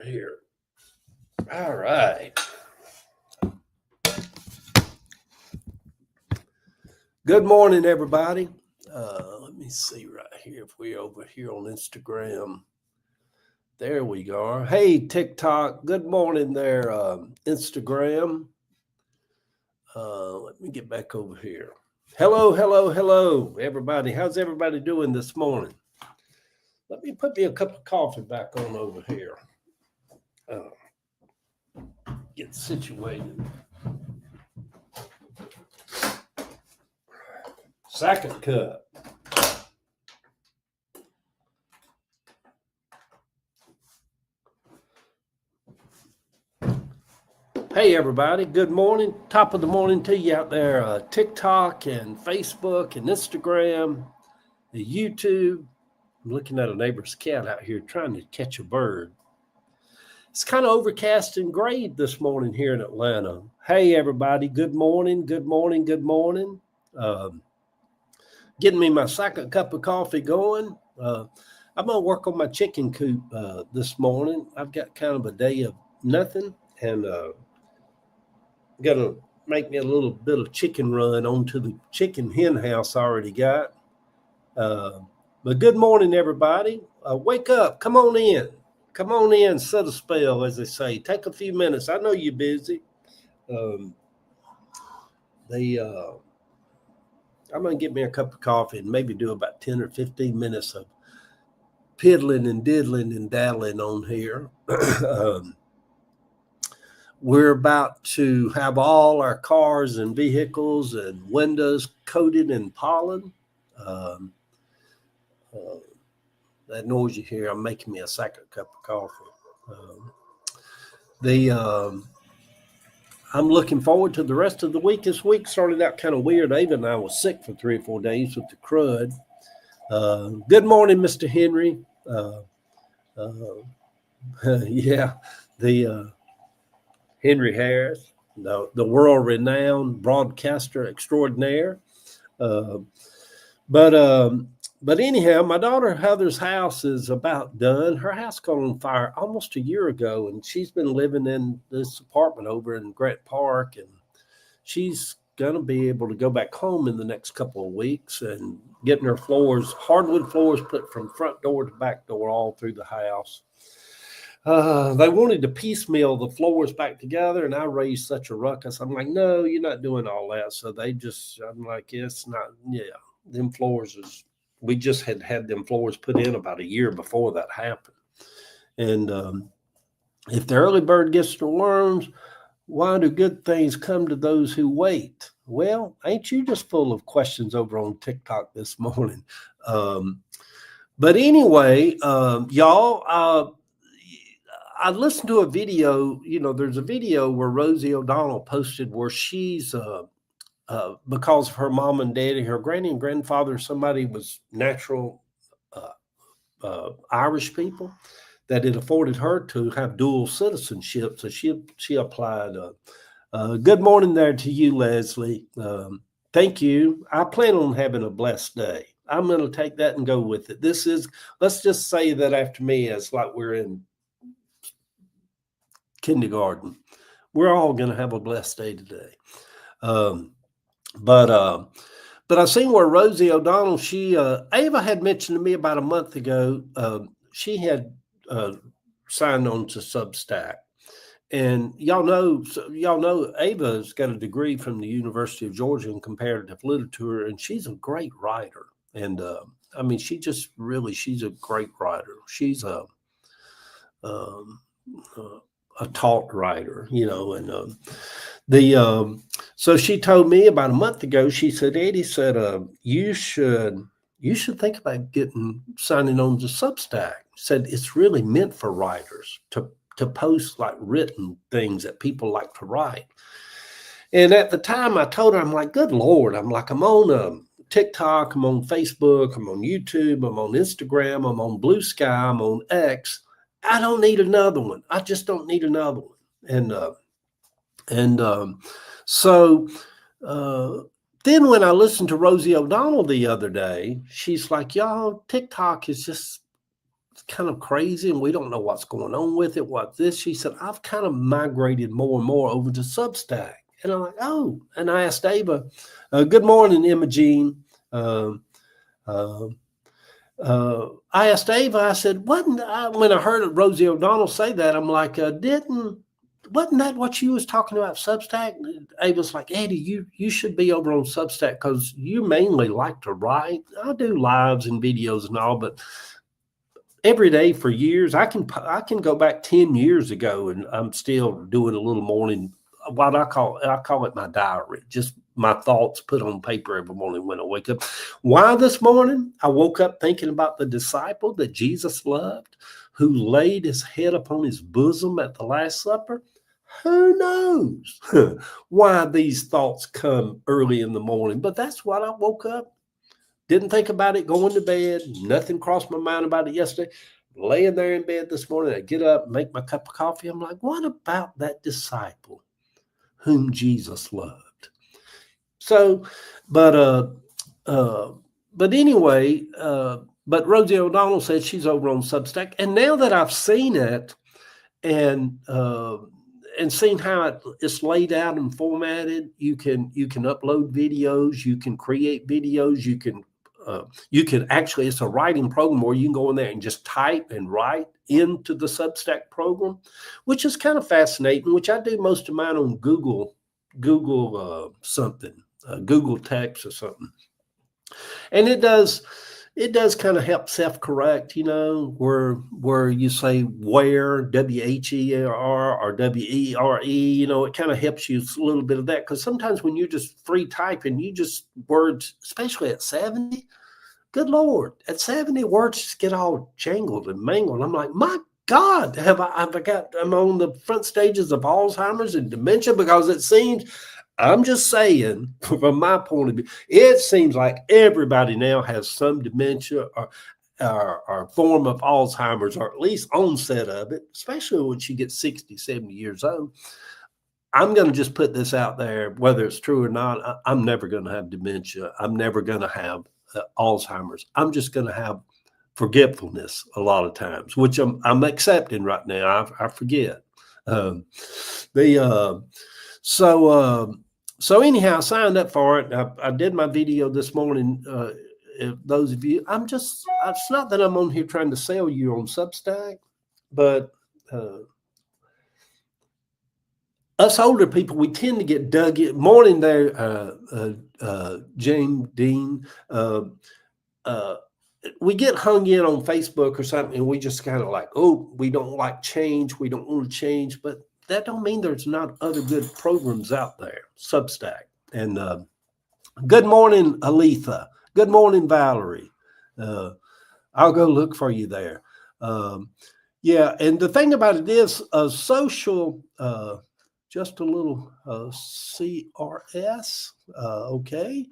Here. All right. Good morning, everybody. Let me see right here if we're over here on Instagram. There we go. Hey, TikTok. Good morning there, Instagram. Let me get back over here. Hello, everybody. How's everybody doing this morning? Let me put me a cup of coffee back on over here. Get situated. Second cup. Hey, everybody. Good morning. Top of the morning to you out there. TikTok and Facebook and Instagram, the YouTube. I'm looking at a neighbor's cat out here trying to catch a bird. It's kind of overcast and gray this morning here in Atlanta. Hey, everybody. Good morning. Good morning. Good morning. Getting me my second cup of coffee going. I'm going to work on my chicken coop this morning. I've got kind of a day of nothing, and going to make me a little bit of chicken run onto the chicken hen house I already got. But good morning, everybody. Wake up. Come on in. Come on in. Set a spell, as they say. Take a few minutes. I know you're busy. I'm going to get me a cup of coffee and maybe do about 10 or 15 minutes of piddling and diddling and daddling on here. We're about to have all our cars and vehicles and windows coated in pollen. That noise you hear, I'm making me a second cup of coffee. I'm looking forward to the rest of the week. This week started out kind of weird. Ava and I was sick for 3 or 4 days with the crud. Good morning, Mr. Henry. Yeah, the Henry Harris, the world-renowned broadcaster extraordinaire. But anyhow, my daughter Heather's house is about done. Her house caught on fire almost a year ago, and she's been living in this apartment over in Grant Park, and she's going to be able to go back home in the next couple of weeks and getting her floors, hardwood floors, put from front door to back door all through the house. They wanted to piecemeal the floors back together, and I raised such a ruckus. I'm like, no, you're not doing all that. So I'm like, it's not, them floors we just had them floors put in about a year before that happened. And if the early bird gets the worms, why do good things come to those who wait? Well, ain't you just full of questions over on TikTok this morning? But anyway, y'all, I listened to a video. There's a video where Rosie O'Donnell posted where she's because of her mom and daddy, her granny and grandfather, somebody was natural Irish people, that it afforded her to have dual citizenship. So she applied. Good morning there to you, Leslie. Thank you. I plan on having a blessed day. I'm going to take that and go with it. Let's just say that after me, it's like we're in kindergarten. We're all going to have a blessed day today. But I seen where Rosie O'Donnell, Ava had mentioned to me about a month ago, she had signed on to Substack. And y'all know Ava's got a degree from the University of Georgia in comparative literature, and she's a great writer. And she's a great writer. She's a taught writer, and so she told me about a month ago, she said, Eddie said, you should think about signing on to Substack. Said it's really meant for writers to post like written things that people like to write. And at the time I told her, I'm like, good Lord, I'm on TikTok, I'm on Facebook, I'm on YouTube, I'm on Instagram, I'm on Blue Sky, I'm on X. I don't need another one. I just don't need another one. So then when I listened to Rosie O'Donnell the other day, she's like, y'all, TikTok is just kind of crazy and we don't know what's going on with it. What this? She said, I've kind of migrated more and more over to Substack. And I'm like, oh, and I asked Ava, good morning, Imogene. I asked Ava, I said, when I heard Rosie O'Donnell say that, I'm like, wasn't that what you was talking about, Substack? Ava's like, Eddie, you should be over on Substack because you mainly like to write. I do lives and videos and all, but every day for years, I can go back 10 years ago and I'm still doing a little morning, what I call it my diary, just my thoughts put on paper every morning when I wake up. Why this morning? I woke up thinking about the disciple that Jesus loved, who laid his head upon his bosom at the Last Supper. Who knows why these thoughts come early in the morning? But that's what I woke up. Didn't think about it going to bed. Nothing crossed my mind about it yesterday. Laying there in bed this morning, I get up, make my cup of coffee. I'm like, what about that disciple whom Jesus loved? So, but anyway, but Rosie O'Donnell said she's over on Substack. And now that I've seen it and seen how it's laid out and formatted, you can upload videos, you can create videos, you can actually, it's a writing program where you can go in there and just type and write into the Substack program, which is kind of fascinating, which I do most of mine on Google something. Google Text or something, and it does kind of help self-correct, where you say where, W-H-E-R or W-E-R-E, it kind of helps you a little bit of that, because sometimes when you're just free typing, words, especially at 70, good Lord, at 70 words just get all jangled and mangled. I'm like, my God, I'm on the front stages of Alzheimer's and dementia, because it seems, I'm just saying, from my point of view, it seems like everybody now has some dementia or form of Alzheimer's, or at least onset of it, especially when you get 60, 70 years old. I'm going to just put this out there, whether it's true or not. I'm never going to have dementia. I'm never going to have Alzheimer's. I'm just going to have forgetfulness a lot of times, which I'm accepting right now. I forget. So anyhow, I signed up for it. I did my video this morning. Those of you, it's not that I'm on here trying to sell you on Substack, but us older people, we tend to get dug in. Morning there, James Dean. We get hung in on Facebook or something, and we just kind of like, oh, we don't like change. We don't want to change, but that don't mean there's not other good programs out there. Substack. And good morning, Aletha. Good morning, Valerie. I'll go look for you there. Yeah, and the thing about it is social, just a little CRS, okay.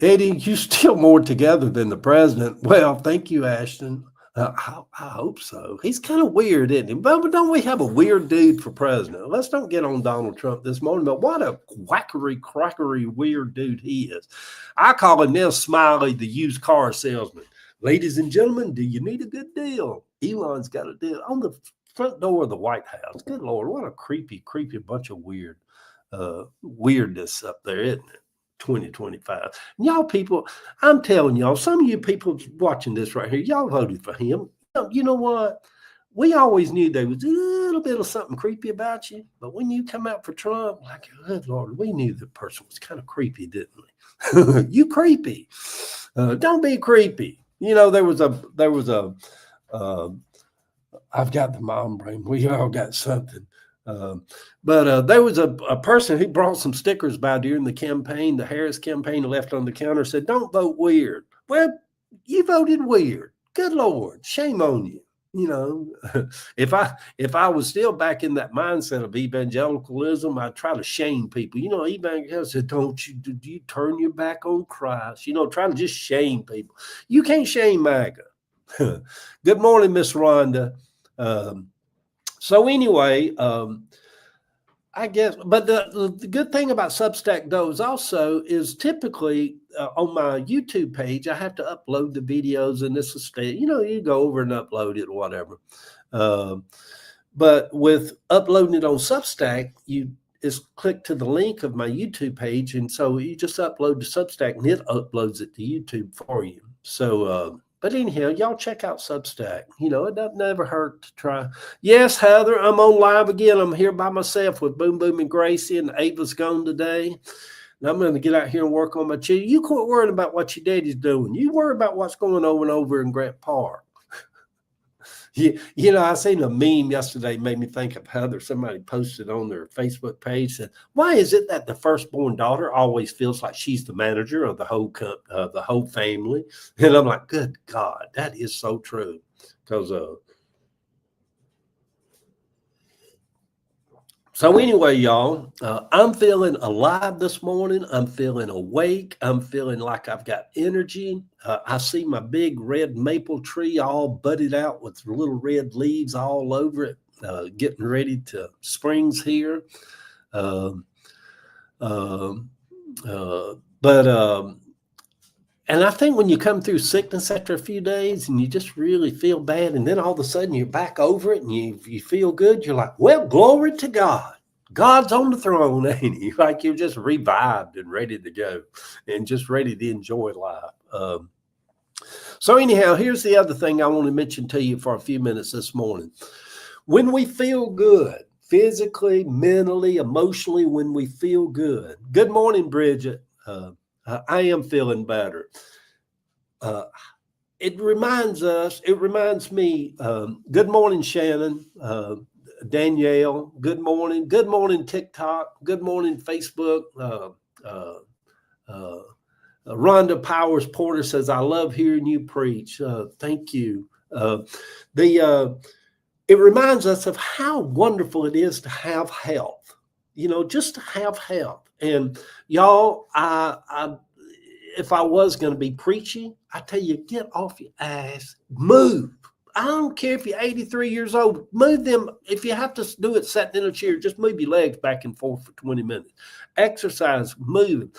Eddie, you still more together than the president. Well, thank you, Ashton. I hope so. He's kind of weird, isn't he? But don't we have a weird dude for president? Let's don't get on Donald Trump this morning, but what a crackery, weird dude he is. I call him now Smiley, the used car salesman. Ladies and gentlemen, do you need a good deal? Elon's got a deal on the front door of the White House. Good Lord, what a creepy bunch of weirdness up there, isn't it? 2025. Y'all people, I'm telling y'all, some of you people watching this right here, y'all voted for him. You know what? We always knew there was a little bit of something creepy about you, but when you come out for Trump, like, good Lord, we knew the person was kind of creepy, didn't we? You creepy. Don't be creepy. There was a I've got the mom brain. We all got something. But there was a person who brought some stickers by during the campaign, the Harris campaign, left on the counter, said, don't vote weird. Well, you voted weird. Good Lord, shame on you. If I was still back in that mindset of evangelicalism, I'd try to shame people. Evangelicals said, do you turn your back on Christ? Try to just shame people. You can't shame MAGA. Good morning, Miss Rhonda. So anyway, I guess, but the good thing about Substack though is typically on my YouTube page, I have to upload the videos, and this is stay. You go over and upload it or whatever. But with uploading it on Substack, you is click to the link of my YouTube page, and so you just upload to Substack, and it uploads it to YouTube for you. So, but anyhow, y'all check out Substack. It doesn't never hurt to try. Yes, Heather, I'm on live again. I'm here by myself with Boom Boom and Gracie, and Ava's gone today. And I'm going to get out here and work on my children. You quit worrying about what your daddy's doing. You worry about what's going on over in Grant Park. I seen a meme yesterday, made me think of Heather. Somebody posted on their Facebook page, said, "Why is it that the firstborn daughter always feels like she's the manager of the whole family?" And I'm like, good God, that is so true. Because so anyway, y'all, I'm feeling alive this morning. I'm feeling awake. I'm feeling like I've got energy. I see my big red maple tree all budded out with little red leaves all over it, getting ready to spring's here. And I think when you come through sickness after a few days and you just really feel bad, and then all of a sudden you're back over it and you feel good, you're like, well, glory to God. God's on the throne, ain't he? Like you're just revived and ready to go and just ready to enjoy life. So anyhow, here's the other thing I want to mention to you for a few minutes this morning. When we feel good, physically, mentally, emotionally, when we feel good. Good morning, Bridget. I am feeling better. It reminds me, good morning, Shannon, Danielle, good morning. Good morning, TikTok. Good morning, Facebook. Rhonda Powers Porter says, I love hearing you preach. Thank you. It reminds us of how wonderful it is to have health, just to have health. And y'all, if I was going to be preachy, I tell you, get off your ass, move. I don't care if you're 83 years old, move them. If you have to do it sitting in a chair, just move your legs back and forth for 20 minutes. Exercise, move.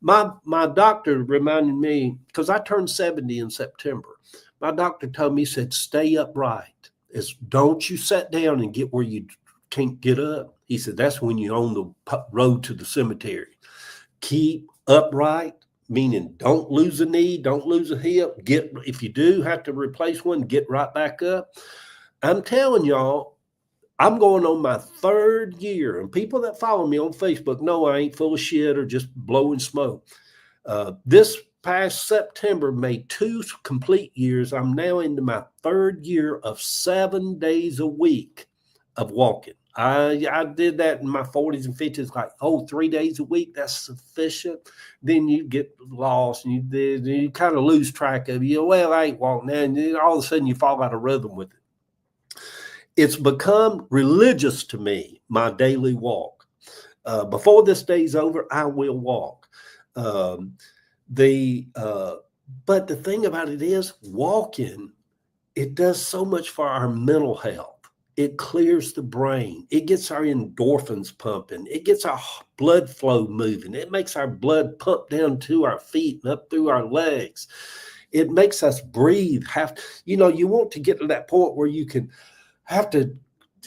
My doctor reminded me, because I turned 70 in September. My doctor told me, he said, stay upright. Don't you sit down and get where you can't get up. He said, that's when you're on the road to the cemetery. Keep upright, meaning don't lose a knee, don't lose a hip. If you do have to replace one, get right back up. I'm telling y'all, I'm going on my 3rd year, and people that follow me on Facebook know I ain't full of shit or just blowing smoke. This past September made 2 complete years. I'm now into my 3rd year of 7 days a week of walking. I did that in my 40s and 50s, like, 3 days a week, that's sufficient. Then you get lost and you kind of lose track of it. Well, I ain't walking now. And then all of a sudden you fall out of rhythm with it. It's become religious to me, my daily walk. Before this day's over, I will walk. But the thing about it is, walking, it does so much for our mental health. It clears the brain. It gets our endorphins pumping. It gets our blood flow moving. It makes our blood pump down to our feet and up through our legs. It makes us breathe. You want to get to that point where you can have to,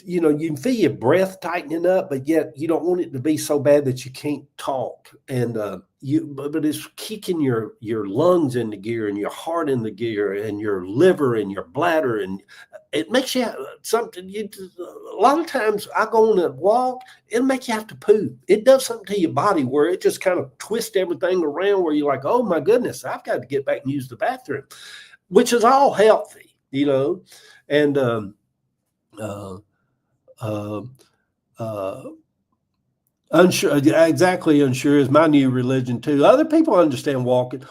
you can feel your breath tightening up, but yet you don't want it to be so bad that you can't talk. And but it's kicking your lungs into gear and your heart into gear and your liver and your bladder, and it makes you something. A lot of times I go on a walk, it'll make you have to poop. It does something to your body where it just kind of twists everything around where you're like, oh my goodness, I've got to get back and use the bathroom, which is all healthy, and unsure, exactly. Unsure is my new religion too. Other people understand walking.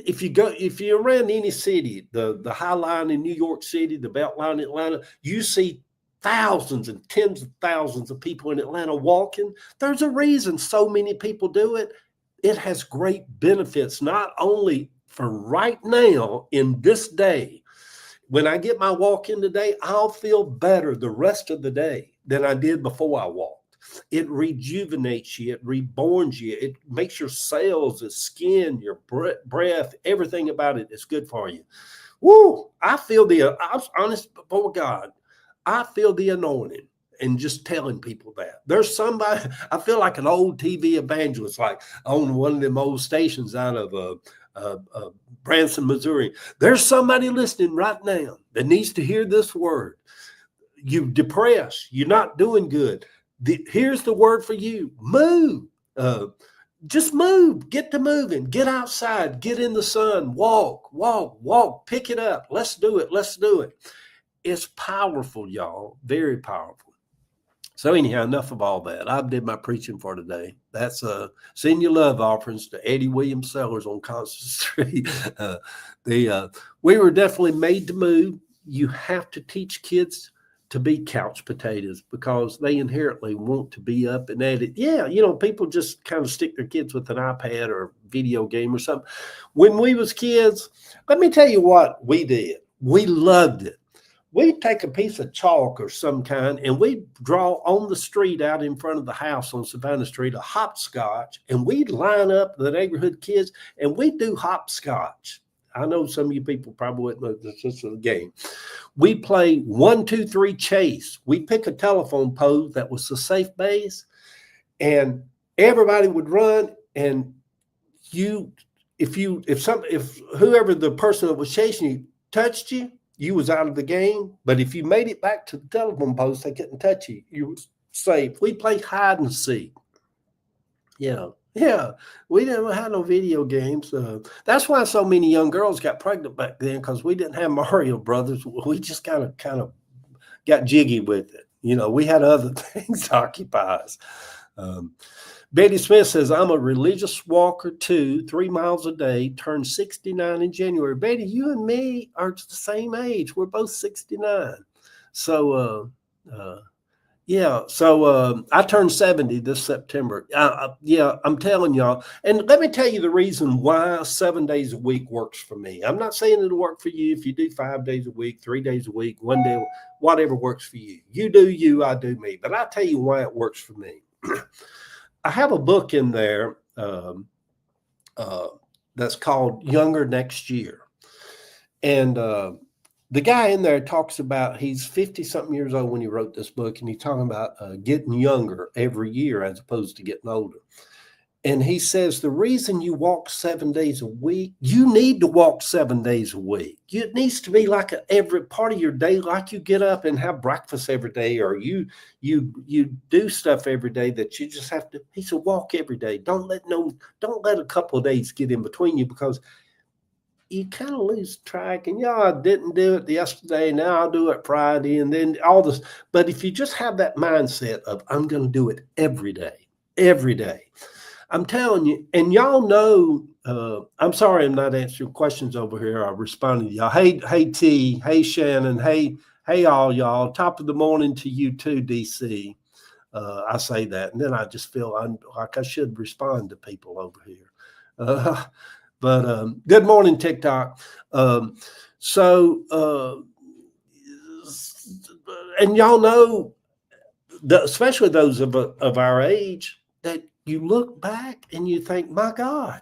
If you're around any city, the High Line in New York City, the Belt Line in Atlanta, you see thousands and tens of thousands of people in Atlanta walking. There's a reason so many people do it. It has great benefits, not only for right now in this day. When I get my walk in today, I'll feel better the rest of the day than I did before I walked. It rejuvenates you. It reborns you. It makes your cells, the skin, your breath, everything about it is good for you. Woo! I feel I'm honest before God, I feel the anointing. And just telling people that there's somebody, I feel like an old TV evangelist, like on one of them old stations out of Branson, Missouri. There's somebody listening right now that needs to hear this word. You depressed, you're not doing good. Here's the word for you: move. Just move. Get to moving. Get outside. Get in the sun. Walk. Pick it up. Let's do it. It's powerful, y'all. Very powerful. So anyhow, enough of all that. I did my preaching for today. That's send your love offerings to Eddie Williams Sellers on Constant Street. We were definitely made to move. You have to teach kids to be couch potatoes because they inherently want to be up and at it. Yeah, people just kind of stick their kids with an iPad or video game or something. When we was kids, let me tell you what we did. We loved it. We'd take a piece of chalk or some kind and we'd draw on the street out in front of the house on Savannah Street a hopscotch, and we'd line up the neighborhood kids and we'd do hopscotch. I know some of you people probably wouldn't know this is a game. We play 1, 2, 3 chase. We'd pick a telephone pole that was the safe base, and everybody would run, and if whoever the person that was chasing you touched you, you was out of the game. But if you made it back to the telephone post, they couldn't touch you. You were safe. We played hide and seek. Yeah. We didn't have no video games. That's why so many young girls got pregnant back then, because we didn't have Mario Brothers. We just kind of got jiggy with it. We had other things to occupy us. Betty Smith says, I'm a religious walker too, 3 miles a day, turned 69 in January. Betty, you and me are the same age. We're both 69. So, I turned 70 this September. I'm telling y'all. And let me tell you the reason why 7 days a week works for me. I'm not saying it'll work for you if you do 5 days a week, 3 days a week, 1 day, whatever works for you. You do you, I do me. But I'll tell you why it works for me. I have a book in there that's called Younger Next Year. And the guy in there talks about, he's 50-something years old when he wrote this book, and he's talking about getting younger every year as opposed to getting older. And he says the reason you walk 7 days a week, you need to walk 7 days a week. It needs to be like every part of your day, like you get up and have breakfast every day, or you do stuff every day that you just have to. He said, walk every day. Don't let a couple of days get in between you, because you kind of lose track. And I didn't do it yesterday. Now I'll do it Friday, and then all this. But if you just have that mindset of, I'm going to do it every day. I'm telling you, and y'all know, I'm sorry I'm not answering questions over here. I'm responding to y'all. Hey, T. Hey, Shannon. Hey, all y'all. Top of the morning to you too, DC. I say that, and then I just feel like I should respond to people over here. But good morning, TikTok. And y'all know, especially those of our age, that you look back and you think, my God,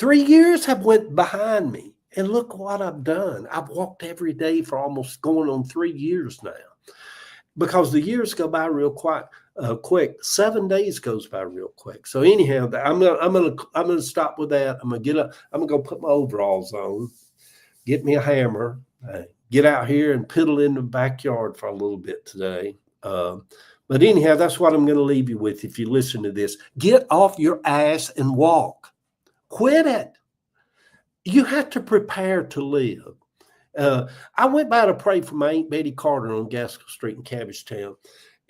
3 years have went behind me, and look what I've done. I've walked every day for almost going on 3 years now, because the years go by real quick. 7 days goes by real quick. So anyhow, I'm gonna stop with that. I'm gonna get up. I'm gonna go put my overalls on, get me a hammer, get out here and piddle in the backyard for a little bit today. But anyhow, that's what I'm going to leave you with. If you listen to this, get off your ass and walk. Quit it. You have to prepare to live. I went by to pray for my Aunt Betty Carter on Gaskell Street in Cabbagetown,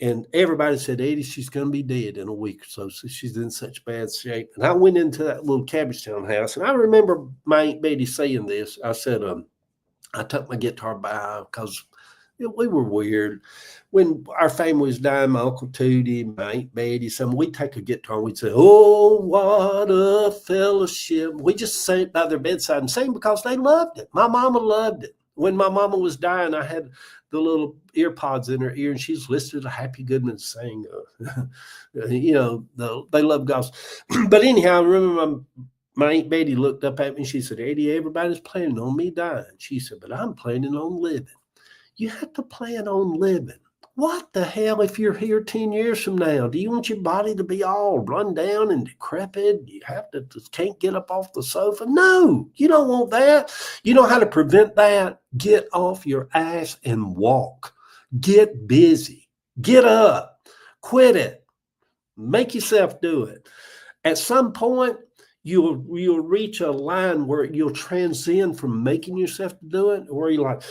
and everybody said, Eddie, she's going to be dead in a week or so. So she's in such bad shape. And I went into that little Cabbagetown house, and I remember my Aunt Betty saying this. I said, I took my guitar by because we were weird. When our family was dying, my Uncle Tootie, my Aunt Betty, we'd take a guitar and we'd say, oh, what a fellowship. We just sat by their bedside and sang because they loved it. My mama loved it. When my mama was dying, I had the little ear pods in her ear, and she's listening to Happy Goodman sing. They love gospel. But anyhow, I remember my Aunt Betty looked up at me and she said, Eddie, everybody's planning on me dying. She said, but I'm planning on living. You have to plan on living. What the hell if you're here 10 years from now? Do you want your body to be all run down and decrepit? You just can't get up off the sofa? No, you don't want that. You know how to prevent that? Get off your ass and walk. Get busy. Get up. Quit it. Make yourself do it. At some point, you'll reach a line where you'll transcend from making yourself do it, where you're like,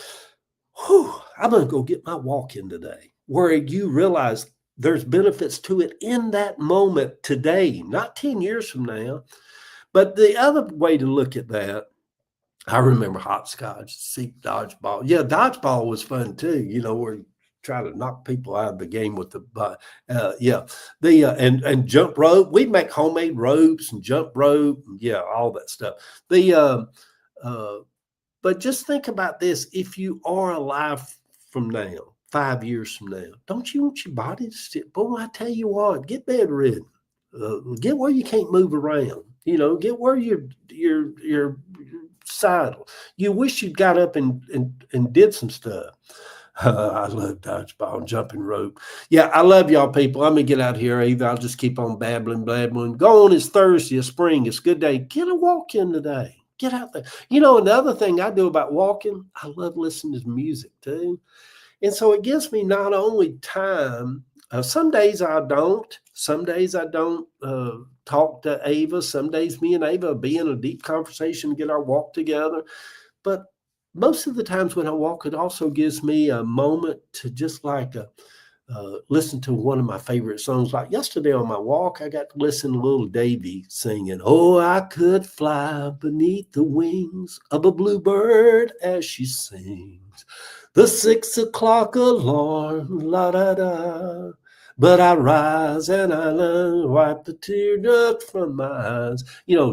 whew, I'm going to go get my walk in today, where you realize there's benefits to it in that moment today, not 10 years from now. But the other way to look at that, I remember hopscotch, seek dodgeball. Yeah, dodgeball was fun too, where you try to knock people out of the game with and jump rope. We'd make homemade ropes and jump rope, all that stuff. But just think about this. If you are alive from now, 5 years from now, don't you want your body to sit? Boy, I tell you what, get bedridden. Get where you can't move around. Get where you're sidle. You wish you'd got up and did some stuff. I love dodgeball and jumping rope. Yeah, I love y'all people. I'm going to get out here, Eva. I'll just keep on babbling. Go on. It's Thursday, it's spring. It's a good day. Get a walk in today. Get out there. Another thing I do about walking, I love listening to music too. And so it gives me not only time, some days I don't. Some days I don't talk to Ava. Some days me and Ava will be in a deep conversation, get our walk together. But most of the times when I walk, it also gives me a moment to just listen to one of my favorite songs. Like yesterday on my walk, I got to listen to little Davy singing, oh, I could fly beneath the wings of a bluebird as she sings. The 6 o'clock alarm, la-da-da. But I rise and I wipe the tear duct from my eyes.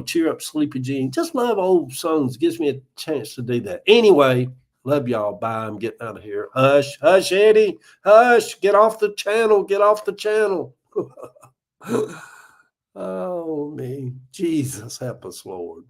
Cheer up, Sleepy Jean. Just love old songs. Gives me a chance to do that. Anyway, love y'all. Bye. I'm getting out of here. Hush, hush, Eddie. Hush. Get off the channel. Get off the channel. Oh, me. Jesus, help us, Lord.